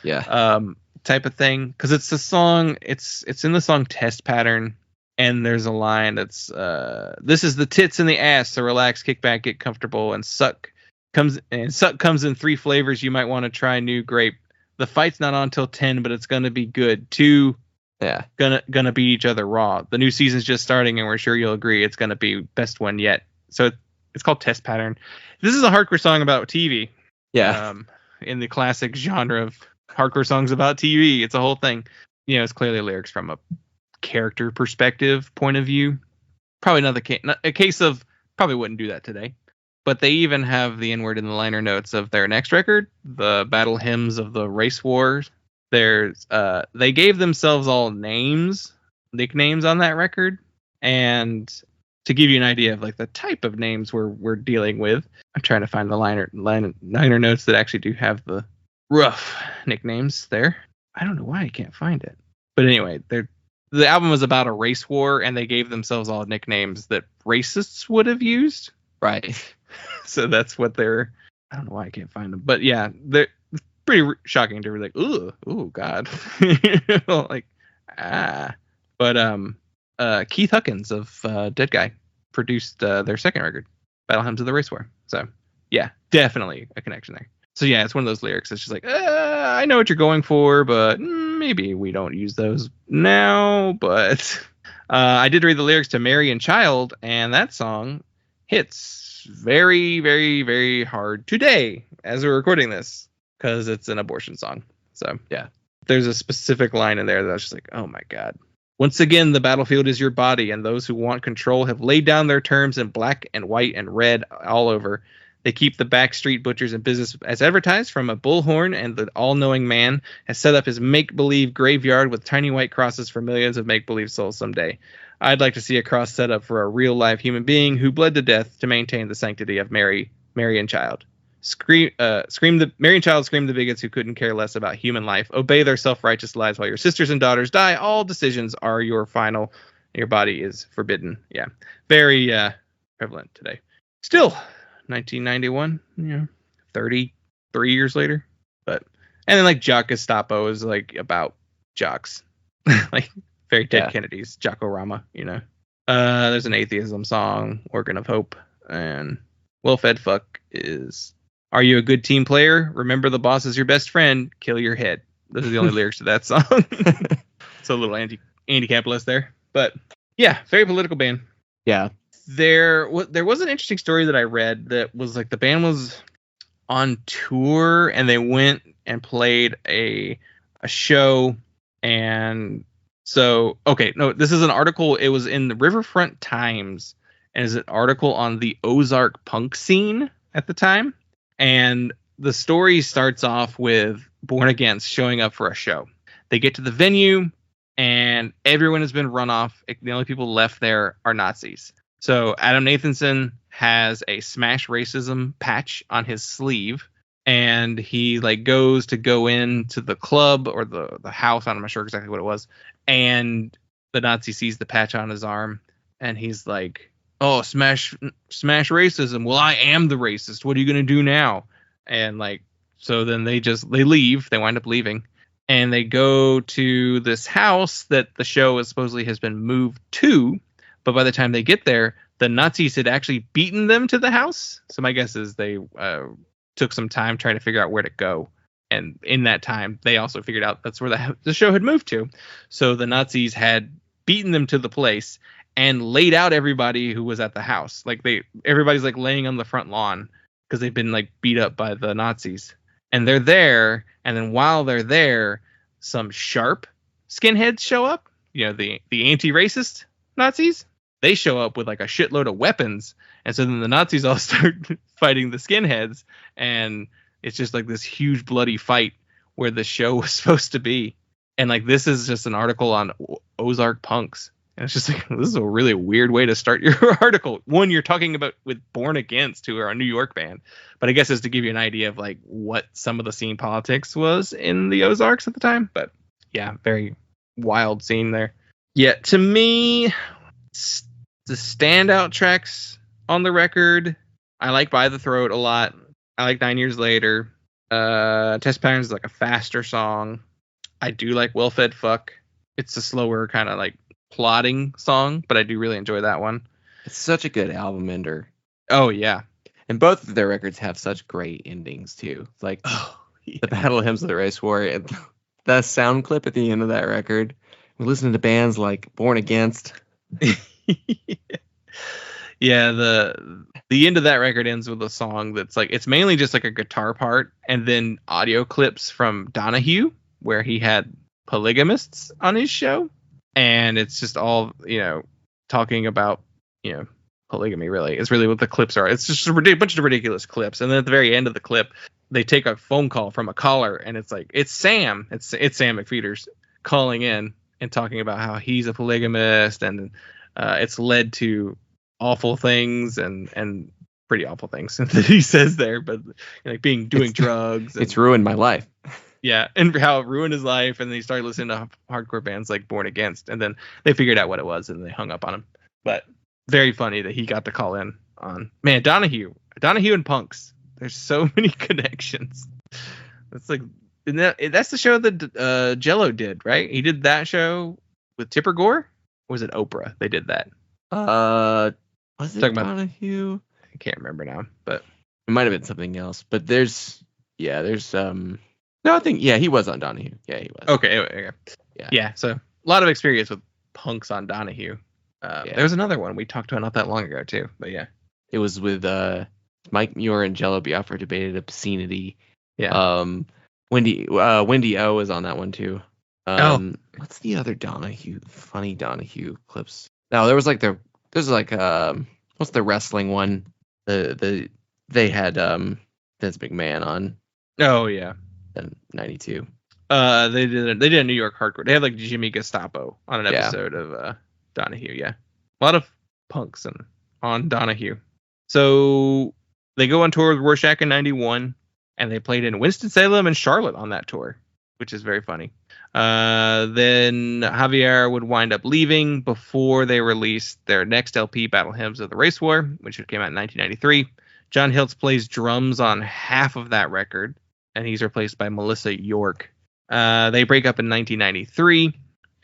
Yeah. Type of thing. Because it's the song, it's in the song Test Pattern. And there's a line that's, this is the tits and the ass, so relax, kick back, get comfortable, and suck comes in 3 flavors. You might want to try new grape. The fight's not on till 10, but it's gonna be good. 2, gonna beat each other raw. The new season's just starting, and we're sure you'll agree it's gonna be best one yet. So it's called Test Pattern. This is a hardcore song about TV. Yeah. In the classic genre of hardcore songs about TV, it's a whole thing. It's clearly lyrics from a character perspective point of view. Probably not a case of probably wouldn't do that today. But they even have the N-word in the liner notes of their next record, the Battle Hymns of the Race Wars. They gave themselves all nicknames on that record, and to give you an idea of like the type of names we're dealing with, I'm trying to find the liner notes that actually do have the rough nicknames there. I don't know why I can't find it, but anyway, the album was about a race war, and they gave themselves all nicknames that racists would have used. Right. So that's what I don't know why I can't find them. But yeah, pretty shocking to be like, ooh, God, like But Keith Huckins of Dead Guy produced their second record, Battle Hymns of the Race War. So yeah, definitely a connection there. So yeah, it's one of those lyrics that's just like, I know what you're going for, but maybe we don't use those now. But I did read the lyrics to Mary and Child, and that song hits very, very, very hard today as we're recording this because it's an abortion song. So yeah, there's a specific line in there that I was just like, oh my God. Once again, the battlefield is your body, and those who want control have laid down their terms in black and white and red all over. They keep the backstreet butchers in business as advertised from a bullhorn, and the all-knowing man has set up his make-believe graveyard with tiny white crosses for millions of make-believe souls someday. I'd like to see a cross set up for a real-life human being who bled to death to maintain the sanctity of Mary and Child. Mary and Child scream the bigots who couldn't care less about human life. Obey their self-righteous lies while your sisters and daughters die. All decisions are your final. Your body is forbidden. Yeah, very prevalent today. Still, 1991. 33 years later. And then like Jock Gestapo is like about jocks, like very Dead Kennedys, Jockorama. There's an atheism song, Organ of Hope, and Well-Fed Fuck is. Are you a good team player? Remember the boss is your best friend. Kill your head. Those are the only lyrics to that song. So a little anti-capitalist there. But yeah, very political band. Yeah. There was an interesting story that I read that was like the band was on tour and they went and played a show. And so, okay, no, this is an article. It was in the Riverfront Times and is an article on the Ozark punk scene at the time. And the story starts off with Born Against showing up for a show. They get to the venue and everyone has been run off. The only people left there are Nazis. So Adam Nathanson has a Smash Racism patch on his sleeve, and he like goes to go into the club or the house. I'm not sure exactly what it was. And the Nazi sees the patch on his arm and he's like, oh, smash racism. Well, I am the racist. What are you going to do now? And like, so then they leave. They wind up leaving and they go to this house that the show supposedly has been moved to. But by the time they get there, the Nazis had actually beaten them to the house. So my guess is they took some time trying to figure out where to go. And in that time, they also figured out that's where the show had moved to. So the Nazis had beaten them to the place and laid out everybody who was at the house. Like everybody's like laying on the front lawn because they've been like beat up by the Nazis. And they're there. And then while they're there, some sharp skinheads show up. The anti-racist Nazis. They show up with like a shitload of weapons. And so then the Nazis all start fighting the skinheads. And it's just like this huge bloody fight where the show was supposed to be. And like, this is just an article on Ozark punks. And it's just like, this is a really weird way to start your article. One, you're talking about with Born Against, who are a New York band. But I guess it's to give you an idea of like what some of the scene politics was in the Ozarks at the time. But yeah, very wild scene there. Yeah, to me, the standout tracks on the record, I like By the Throat a lot. I like 9 Years Later. Test Patterns is like a faster song. I do like Well-Fed Fuck. It's a slower kind of like plotting song, but I do really enjoy that one. It's such a good album ender. Oh yeah, and both of their records have such great endings too. Like the Battle Hymns of the Race War and the sound clip at the end of that record. We listen to bands like Born Against. Yeah, the end of that record ends with a song that's like, it's mainly just like a guitar part and then audio clips from Donahue where he had polygamists on his show. And it's just all, talking about, polygamy, really. It's really what the clips are. It's just a bunch of ridiculous clips. And then at the very end of the clip, they take a phone call from a caller. And it's like, it's Sam. It's Sam McFeeters calling in and talking about how he's a polygamist. And it's led to awful things and pretty awful things that he says there. But like doing drugs. It's ruined my life. Yeah, and how it ruined his life, and then he started listening to hardcore bands like Born Against, and then they figured out what it was, and they hung up on him. But very funny that he got to call in on, man, Donahue and punks. There's so many connections. That's like that's the show that Jello did, right? He did that show with Tipper Gore, or was it Oprah? They did that. Was it Talking about- Donahue? I can't remember now, but It might have been something else. But there's no, I think he was on Donahue. Yeah, he was. okay. Yeah. So a lot of experience with punks on Donahue. There was another one we talked about not that long ago too, but yeah. It was with Mike Muir and Jello Biafra debated obscenity. Yeah. Wendy O was on that one too. What's the other funny Donahue clips? No, what's the wrestling one? They had Vince McMahon on. Oh yeah. In 92. They did a New York hardcore. They had like Jimmy Gestapo on an episode of Donahue. Yeah, a lot of punks on Donahue. So they go on tour with Rorschach in '91, and they played in Winston-Salem and Charlotte on that tour, which is very funny. Then Javier would wind up leaving before they released their next LP, Battle Hymns of the Race War, which came out in 1993. John Hiltz plays drums on half of that record, and he's replaced by Melissa York. They break up in 1993,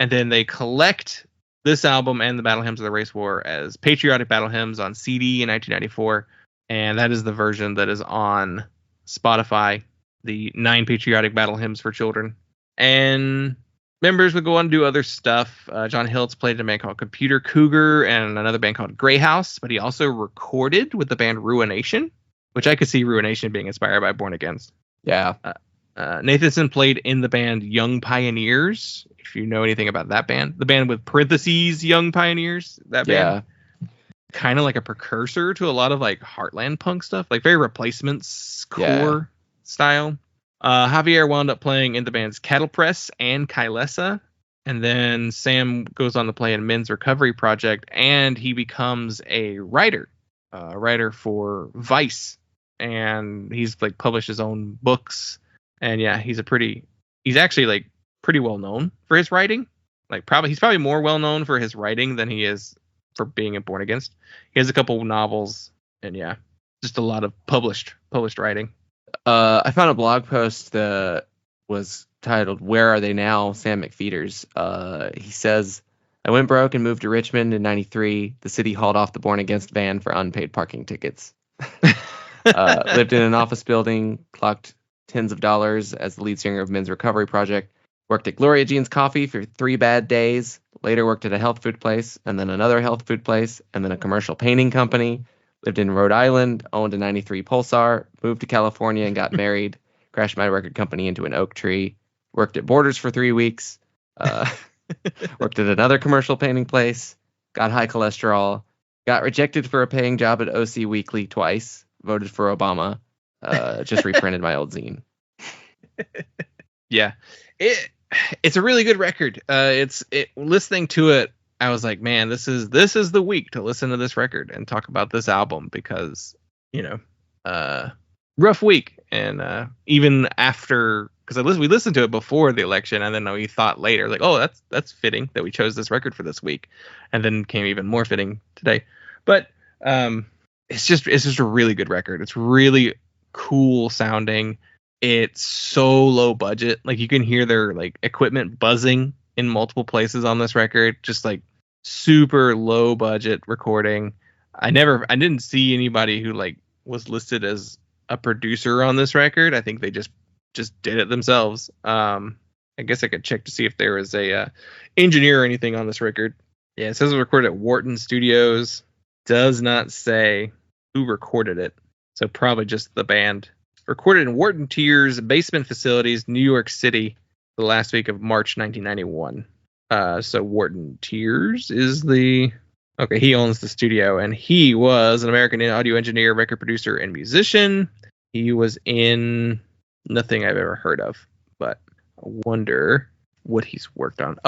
and then they collect this album and the Battle Hymns of the Race War as Patriotic Battle Hymns on CD in 1994, and that is the version that is on Spotify, the 9 Patriotic Battle Hymns for Children. And members would go on to do other stuff. John Hiltz played in a band called Computer Cougar and another band called Grey House, but he also recorded with the band Ruination, which I could see Ruination being inspired by Born Against. Yeah. Nathanson played in the band Young Pioneers, if you know anything about that band. The band with parentheses Young Pioneers, that band. Yeah. Kind of like a precursor to a lot of like Heartland punk stuff, like very Replacements core style. Javier wound up playing in the bands Cattle Press and Kylesa, and then Sam goes on to play in Men's Recovery Project, and he becomes a writer for Vice, and he's like published his own books, and he's actually like pretty well known for his writing. Like he's probably more well known for his writing than he is for being in Born Against. He has a couple novels, and just a lot of published writing. I found a blog post that was titled "Where Are They Now?" Sam McFeeters. He says, "I went broke and moved to Richmond in '93. The city hauled off the Born Against van for unpaid parking tickets. Lived in an office building, clocked tens of dollars as the lead singer of Men's Recovery Project. Worked at Gloria Jean's Coffee for 3 bad days. Later worked at a health food place, and then another health food place, and then a commercial painting company. Lived in Rhode Island, owned a 93 Pulsar, moved to California and got married, crashed my record company into an oak tree, worked at Borders for 3 weeks, worked at another commercial painting place, got high cholesterol, got rejected for a paying job at OC Weekly twice, voted for Obama, just reprinted my old zine." Yeah. It's a really good record. Listening to it, I was like, man, this is the week to listen to this record and talk about this album because, rough week. And even after, because we listened to it before the election, and then we thought later, like, oh, that's fitting that we chose this record for this week, and then came even more fitting today. But it's just a really good record. It's really cool sounding. It's so low budget, like you can hear their like equipment buzzing in multiple places on this record, just like super low budget recording. I didn't see anybody who like was listed as a producer on this record. I think they just did it themselves. I guess I could check to see if there was a engineer or anything on this record. Yeah, it says it was recorded at Wharton Studios. Does not say who recorded it, so probably just the band. Recorded in Wharton Tier's basement facilities, New York City, the last week of March 1991. So Wharton Tiers is he owns the studio, and he was an American audio engineer, record producer, and musician. He was in nothing I've ever heard of, but I wonder what he's worked on.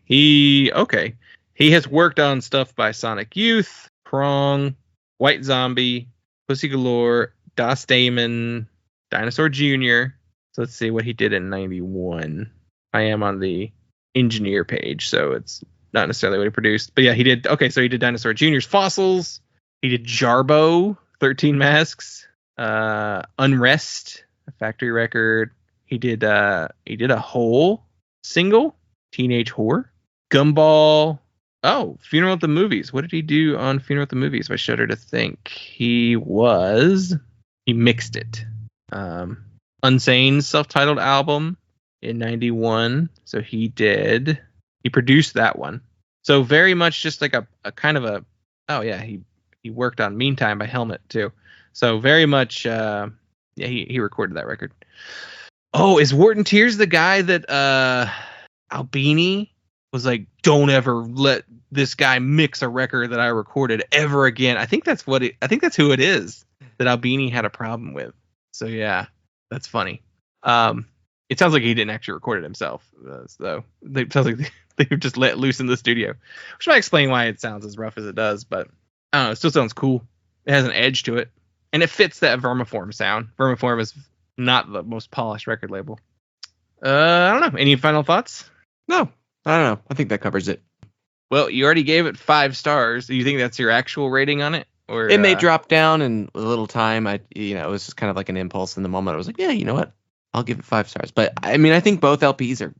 He has worked on stuff by Sonic Youth, Prong, White Zombie, Pussy Galore, Das Damon, Dinosaur Jr. So let's see what he did in 91. I am on the engineer page, so it's not necessarily what he produced. But yeah, he did. Okay, so he did Dinosaur Jr.'s Fossils. He did Jarbo, 13 Masks, Unrest, a factory record, He did a whole single, Teenage Whore, Gumball. Oh, Funeral at the Movies. What did he do on Funeral at the Movies? If I shudder to think, he mixed it. Unsane's self-titled album in '91. So he produced that one. So very much just like a kind of a. Oh yeah, he worked on Meantime by Helmet too. So very much, he recorded that record. Oh, is Wharton Tears the guy that Albini was like, don't ever let this guy mix a record that I recorded ever again? I think that's who it is that Albini had a problem with. So yeah, that's funny. It sounds like he didn't actually record it himself, though. It sounds like they just let loose in the studio, which might explain why it sounds as rough as it does. But I don't know, it still sounds cool. It has an edge to it, and it fits that Vermiform sound. Vermiform is not the most polished record label. I don't know. Any final thoughts? No, I don't know. I think that covers it. Well, you already gave it 5 stars. Do you think that's your actual rating on it? Or it may drop down in a little time. It was just kind of like an impulse in the moment. I was like, yeah, you know what? I'll give it 5 stars. But I mean, I think both LPs are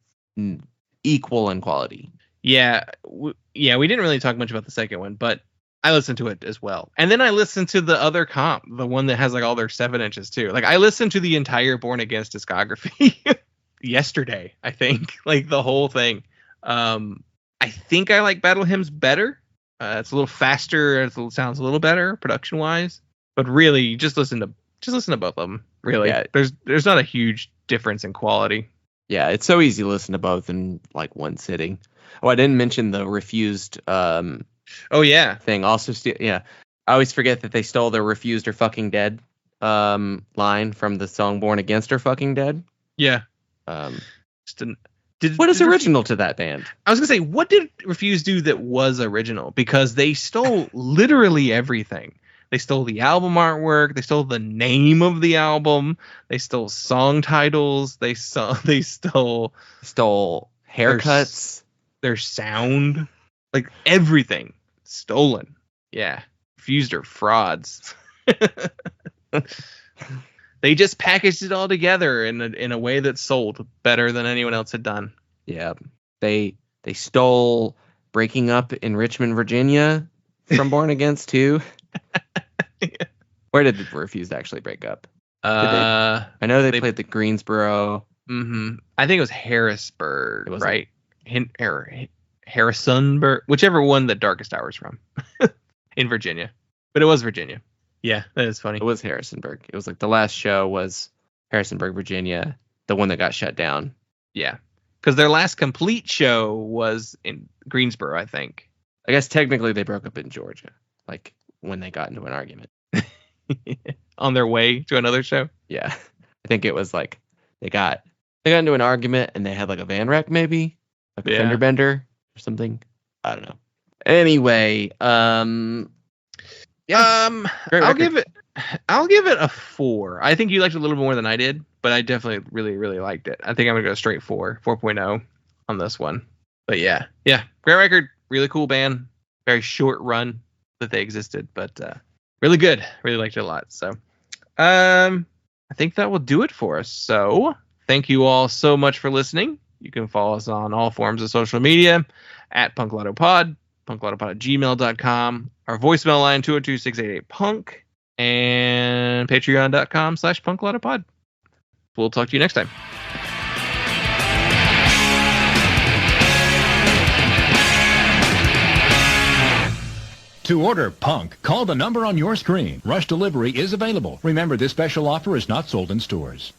equal in quality. Yeah, we didn't really talk much about the second one, but I listened to it as well. And then I listened to the other comp, the one that has like all their 7 inches too. Like I listened to the entire Born Against discography yesterday, I think, like the whole thing. I think I like Battle Hymns better. It's a little faster. It sounds a little better production wise, but really just listen to both of them. Really, yeah. There's not a huge difference in quality. Yeah, it's so easy to listen to both in like one sitting. Oh, I didn't mention the Refused. Oh yeah, thing also. I always forget that they stole their "Refused or Fucking Dead" line from the song "Born Against or Fucking Dead." Yeah. What is original to that band? I was gonna say, what did Refused do that was original? Because they stole literally everything. They stole the album artwork. They stole the name of the album. They stole song titles. They stole haircuts. Their sound, like everything stolen. Yeah, Refused are frauds. They just packaged it all together in a way that sold better than anyone else had done. Yeah, they stole Breaking Up in Richmond, Virginia from Born Against too. Yeah. Where did the Refused actually break up? I know they played the Greensboro. Mm-hmm. I think it was Harrisburg, right? Harrisonburg, whichever one the Darkest Hour's from, in Virginia. But it was Virginia. Yeah, that is funny. It was Harrisonburg. It was like the last show was Harrisonburg, Virginia, the one that got shut down. Yeah, because their last complete show was in Greensboro, I think. I guess technically they broke up in Georgia, like when they got into an argument. On their way to another show? Yeah. I think it was like they got into an argument and they had like a van wreck maybe, like a fender bender or something. I don't know. Anyway, I'll give it a 4. I think you liked it a little more than I did, but I definitely really, really liked it. I think I'm gonna go straight 4.0 on this one. But yeah, great record, really cool band, very short run that they existed, but really good. Really liked it a lot. So I think that will do it for us. So thank you all so much for listening. You can follow us on all forms of social media at punklautopod, punklautopod@gmail.com, our voicemail line 202-688-PUNK, and patreon.com/punklautopod. We'll talk to you next time. To order Punk, call the number on your screen. Rush delivery is available. Remember, this special offer is not sold in stores.